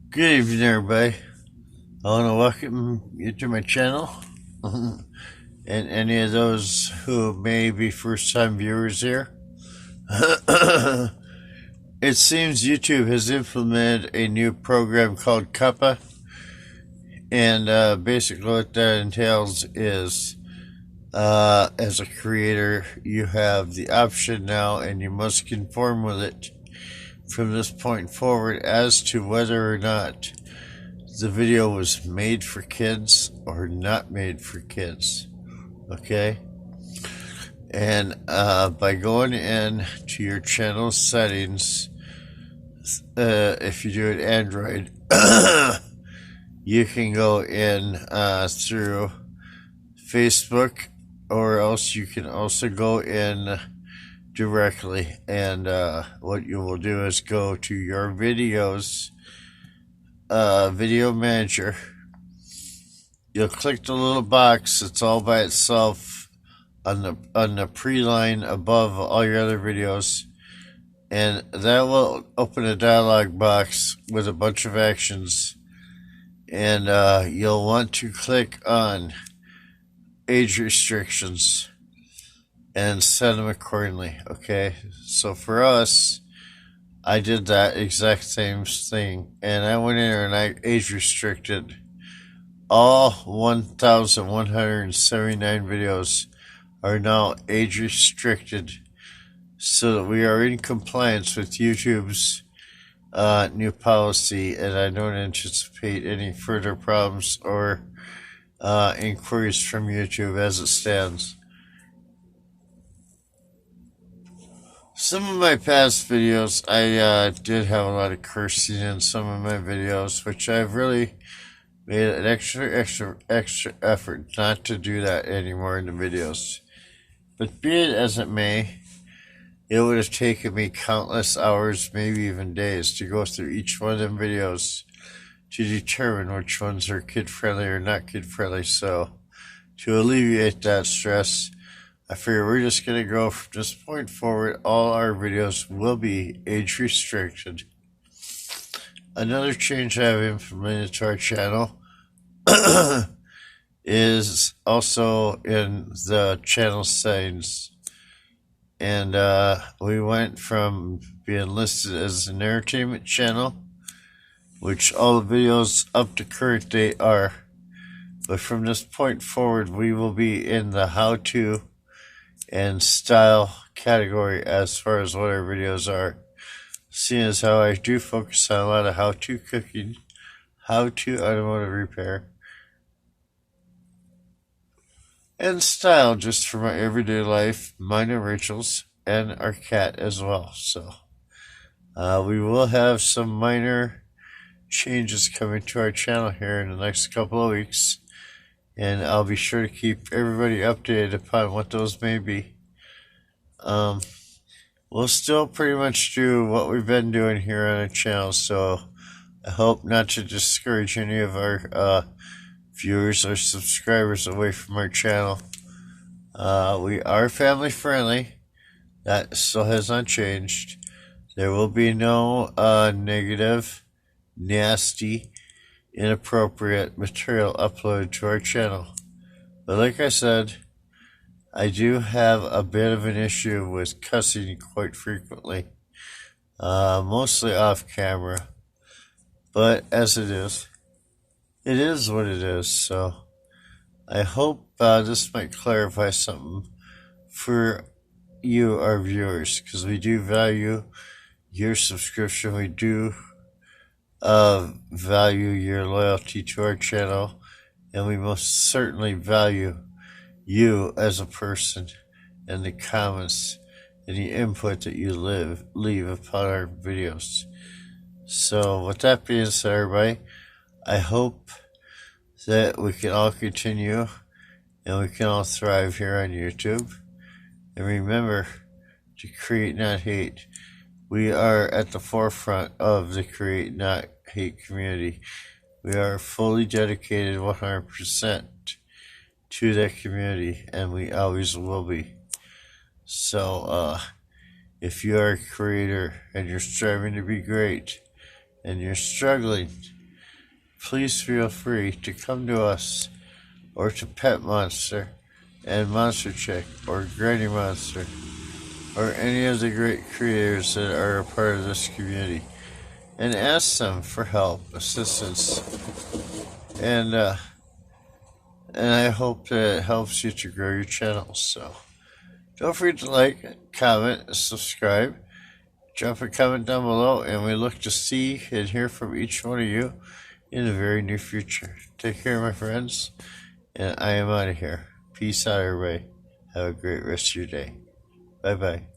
Good evening, everybody. I want to welcome you to my channel. And any of those who may be first time viewers here. It seems YouTube has implemented a new program called Kappa. And basically, what that entails is as a creator, you have the option now, and you must conform with it from this point forward as to whether or not the video was made for kids or not made for kids. Okay? And by going in to your channel settings, if you do it Android, you can go in through Facebook, or else you can also go in directly. And what you will do is go to your videos, video manager. You'll click the little box that's all by itself on the pre-line above all your other videos, and that will open a dialog box with a bunch of actions. And you'll want to click on age restrictions and set them accordingly. Okay, so for us, I did that exact same thing, and I went in there and I age restricted all 1,179 videos are now age restricted, so that we are in compliance with YouTube's new policy, and I don't anticipate any further problems or inquiries from YouTube as it stands. Some of my past videos, I did have a lot of cursing in some of my videos, which I've really made an extra effort not to do that anymore in the videos. But be it as it may, it would have taken me countless hours, maybe even days, to go through each one of them videos to determine which ones are kid-friendly or not kid-friendly. So, to alleviate that stress, I figure we're just going to go from this point forward, all our videos will be age restricted. Another change I have implemented to our channel is also in the channel settings. And we went from being listed as an entertainment channel, which all the videos up to current date are. But from this point forward, we will be in the how-to and style category as far as what our videos are. Seeing as how I do focus on a lot of how-to cooking, how-to automotive repair, and style just for my everyday life, mine and Rachel's, and our cat as well. So we will have some minor changes coming to our channel here in the next couple of weeks, and I'll be sure to keep everybody updated upon what those may be. We'll still pretty much do what we've been doing here on our channel, so I hope not to discourage any of our viewers or subscribers away from our channel. We are family friendly. That still has not changed. There will be no negative, nasty, inappropriate material uploaded to our channel. But like I said, I do have a bit of an issue with cussing quite frequently, mostly off camera. But as it is what it is. So I hope this might clarify something for you, our viewers, because we do value your subscription. We do value your loyalty to our channel, and we most certainly value you as a person and the comments and the input that you leave upon our videos. So with that being said, everybody, I hope that we can all continue and we can all thrive here on YouTube. And remember to create, not hate. We are at the forefront of the create, not hate community. We are fully dedicated 100% to that community, and we always will be. So, if you are a creator and you're striving to be great, and you're struggling please feel free to come to us or to Pet Monster and Monster Chick or Granny Monster or any of the great creators that are a part of this community and ask them for help, assistance, and I hope that it helps you to grow your channel. So don't forget to like, comment, subscribe, drop a comment down below, and we look to see and hear from each one of you in the very near future. Take care, my friends, and I am out of here. Peace out, everybody. Have a great rest of your day. Bye-bye.